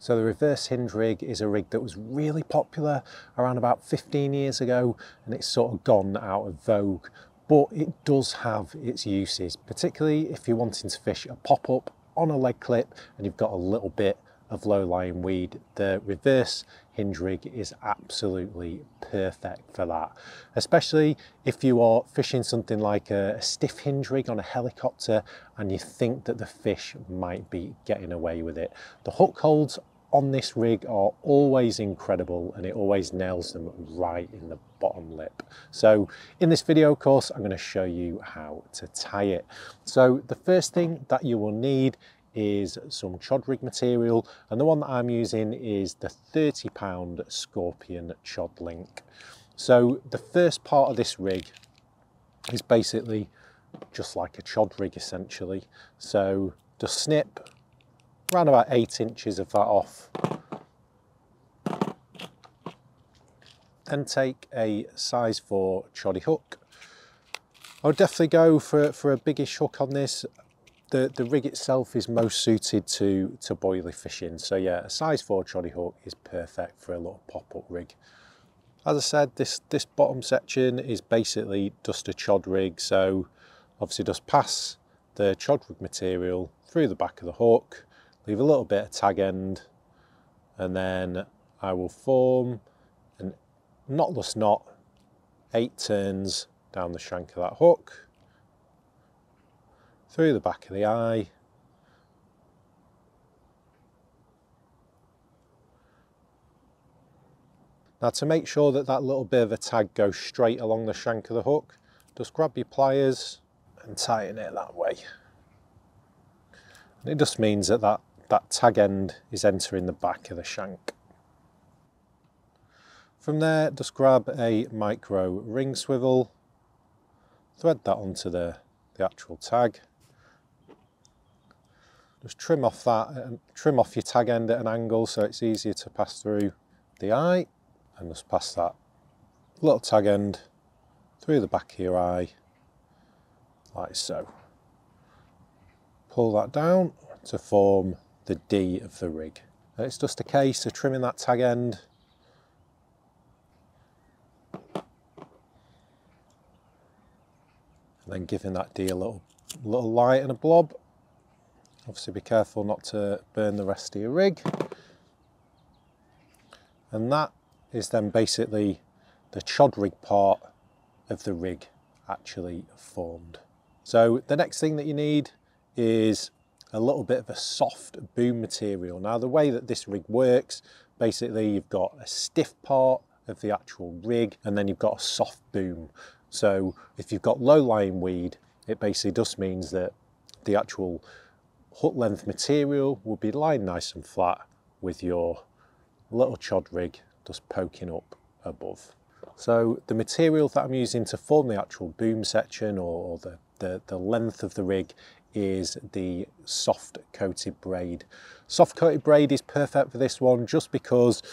So the reverse hinge rig is a rig that was really popular around about 15 years ago, and it's sort of gone out of vogue, but it does have its uses, particularly if you're wanting to fish a pop-up on a leg clip and you've got a little bit of low-lying weed. The reverse hinge rig is absolutely perfect for that, especially if you are fishing something like a stiff hinge rig on a helicopter and you think that the fish might be getting away with it. The hook holds on this rig are always incredible, and it always nails them right in the bottom lip. So in this video, of course, I'm going to show you how to tie it. So the first thing that you will need is some chod rig material, and the one that I'm using is the 30-pound Scorpion chod link. So the first part of this rig is basically just like a chod rig essentially. So just snip around about 8 inches of that off. Then take a size 4 choddy hook. I would definitely go for a biggish hook on this. The rig itself is most suited to boilie fishing. So yeah, a size 4 choddy hook is perfect for a little pop-up rig. As I said, this bottom section is basically just a chod rig. So obviously just pass the chod rig material through the back of the hook, leave a little bit of tag end, and then I will form an knotless knot, 8 turns down the shank of that hook, through the back of the eye, now to make sure that that little bit of a tag goes straight along the shank of the hook, just grab your pliers and tighten it that way. And it just means that that tag end is entering the back of the shank. From there, just grab a micro ring swivel, thread that onto the actual tag. Just trim off that and trim off your tag end at an angle so it's easier to pass through the eye, and just pass that little tag end through the back of your eye like so. Pull that down to form the D of the rig. And it's just a case of trimming that tag end and then giving that D a little light and a blob. Obviously be careful not to burn the rest of your rig. And that is then basically the chod rig part of the rig actually formed. So the next thing that you need is a little bit of a soft boom material. Now the way that this rig works, basically you've got a stiff part of the actual rig and then you've got a soft boom. So if you've got low-lying weed, it basically just means that the actual hook length material will be lying nice and flat with your little chod rig just poking up above. So the material that I'm using to form the actual boom section or the length of the rig is the soft coated braid. Soft coated braid is perfect for this one just because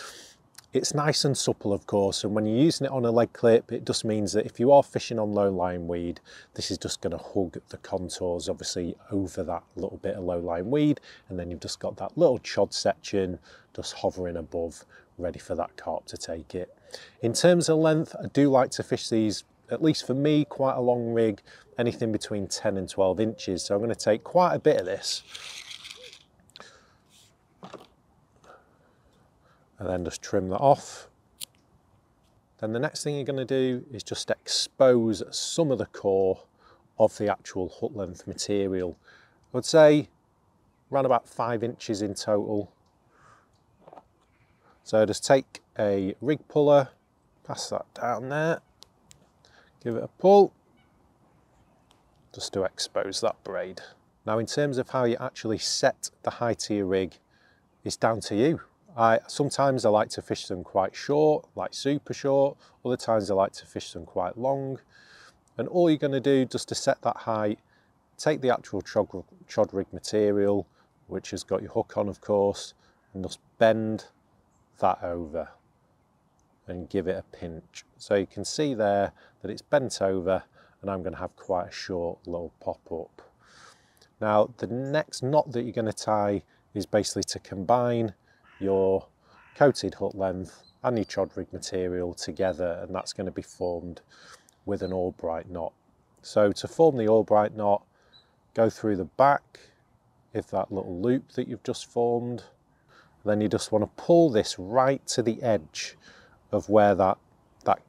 it's nice and supple, of course, and when you're using it on a leg clip, it just means that if you are fishing on low-lying weed, this is just going to hug the contours, obviously, over that little bit of low-lying weed, and then you've just got that little chod section just hovering above, ready for that carp to take it. In terms of length, I do like to fish these, at least for me, quite a long rig, anything between 10 and 12 inches. So I'm going to take quite a bit of this and then just trim that off. Then the next thing you're going to do is just expose some of the core of the actual hook length material. I would say around about 5 inches in total. So just take a rig puller, pass that down there, give it a pull, just to expose that braid. Now in terms of how you actually set the height of your rig, it's down to you. Sometimes I like to fish them quite short, like super short. Other times I like to fish them quite long. And all you're going to do just to set that height, take the actual chod rig material, which has got your hook on of course, and just bend that over and give it a pinch. So you can see there that it's bent over and I'm going to have quite a short little pop-up. Now the next knot that you're going to tie is basically to combine your coated hook length and your chod rig material together, and that's going to be formed with an albright knot. So to form the albright knot, go through the back of that little loop that you've just formed. Then you just want to pull this right to the edge of where that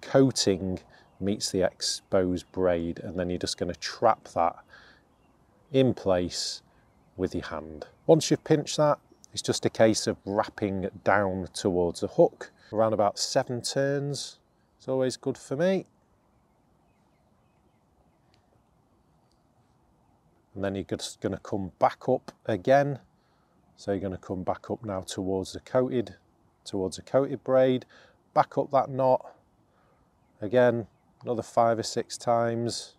coating meets the exposed braid, and then you're just going to trap that in place with your hand. Once you've pinched that, it's just a case of wrapping down towards the hook. Around about 7 turns is always good for me. And then you're just going to come back up again. So you're going to come back up now towards the coated braid, back up that knot again, another 5 or 6 times.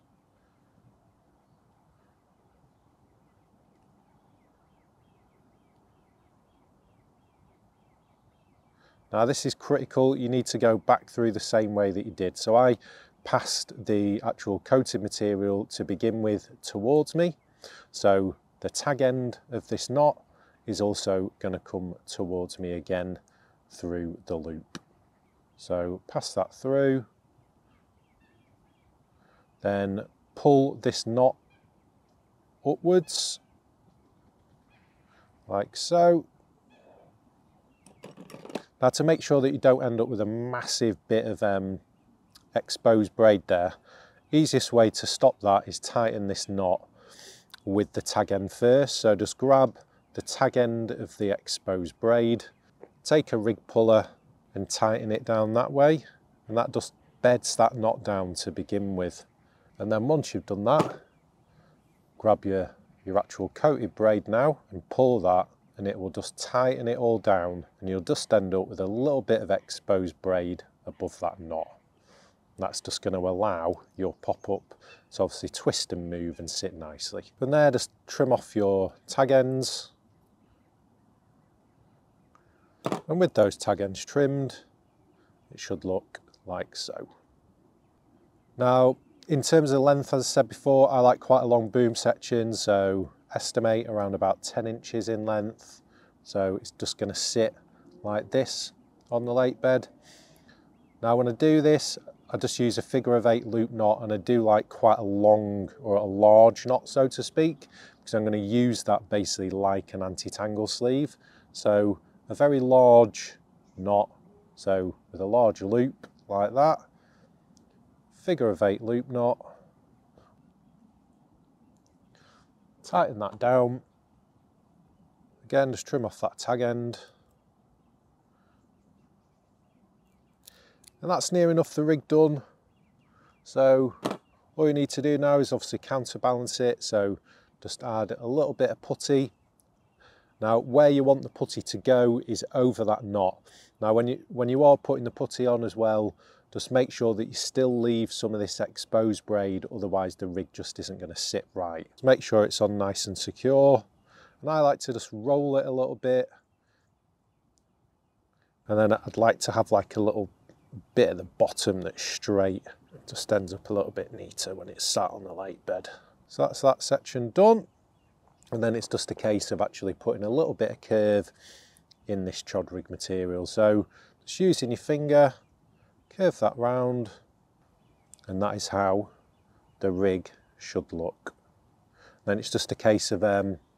Now this is critical, you need to go back through the same way that you did. So I passed the actual coated material to begin with towards me. So the tag end of this knot is also going to come towards me again through the loop. So pass that through, then pull this knot upwards like so. Now to make sure that you don't end up with a massive bit of exposed braid there, easiest way to stop that is tighten this knot with the tag end first. So just grab the tag end of the exposed braid, take a rig puller and tighten it down that way, and that just beds that knot down to begin with. And then once you've done that, grab your actual coated braid now and pull that, and it will just tighten it all down, and you'll just end up with a little bit of exposed braid above that knot. That's just going to allow your pop-up to obviously twist and move and sit nicely. From there, just trim off your tag ends. And with those tag ends trimmed, it should look like so. Now, in terms of length, as I said before, I like quite a long boom section, so estimate around about 10 inches in length. So it's just going to sit like this on the lake bed. Now when I do this, I just use a figure of 8 loop knot, and I do like quite a long or a large knot, so to speak, because I'm going to use that basically like an anti-tangle sleeve. So a very large knot, so with a large loop like that, figure of 8 loop knot, tighten that down, again just trim off that tag end, and that's near enough the rig done. So all you need to do now is obviously counterbalance it, so just add a little bit of putty. Now where you want the putty to go is over that knot. Now when you are putting the putty on as well, just make sure that you still leave some of this exposed braid, otherwise the rig just isn't going to sit right. So make sure it's on nice and secure, and I like to just roll it a little bit, and then I'd like to have like a little bit at the bottom that's straight. It just ends up a little bit neater when it's sat on the lake bed. So that's that section done, and then it's just a case of actually putting a little bit of curve in this chod rig material. So just using your finger, curve that round, and that is how the rig should look. Then it's just a case of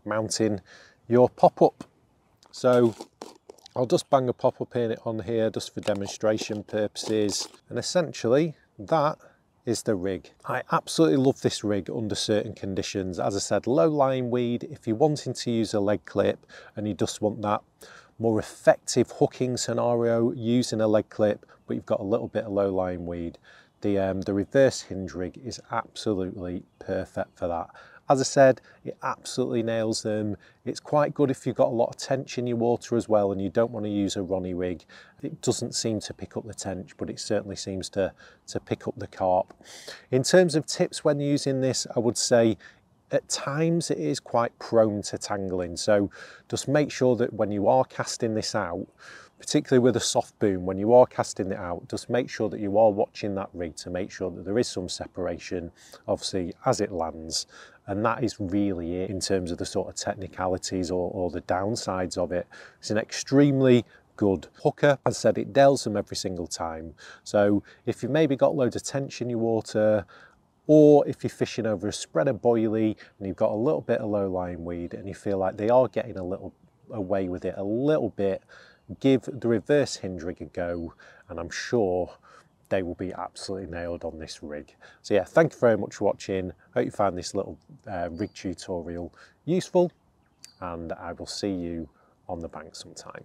mounting your pop-up. So I'll just bang a pop-up in on here just for demonstration purposes, and essentially that is the rig. I absolutely love this rig under certain conditions. As I said, low-lying weed, if you're wanting to use a leg clip and you just want that more effective hooking scenario using a leg clip, but you've got a little bit of low-lying weed, the reverse hinge rig is absolutely perfect for that. As I said, it absolutely nails them. It's quite good if you've got a lot of tench in your water as well and you don't want to use a Ronnie rig. It doesn't seem to pick up the tench, but it certainly seems to pick up the carp. In terms of tips when using this, I would say at times it is quite prone to tangling. So just make sure that when you are casting this out, particularly with a soft boom, when you are casting it out, just make sure that you are watching that rig to make sure that there is some separation, obviously, as it lands. And that is really it in terms of the sort of technicalities or the downsides of it. It's an extremely good hooker. As I said, it delves them every single time. So if you've maybe got loads of tension in your water, or if you're fishing over a spreader boilie and you've got a little bit of low-lying weed and you feel like they are getting a little away with it a little bit, give the reverse hinge rig a go, and I'm sure they will be absolutely nailed on this rig. So yeah, thank you very much for watching. Hope you found this little rig tutorial useful, and I will see you on the bank sometime.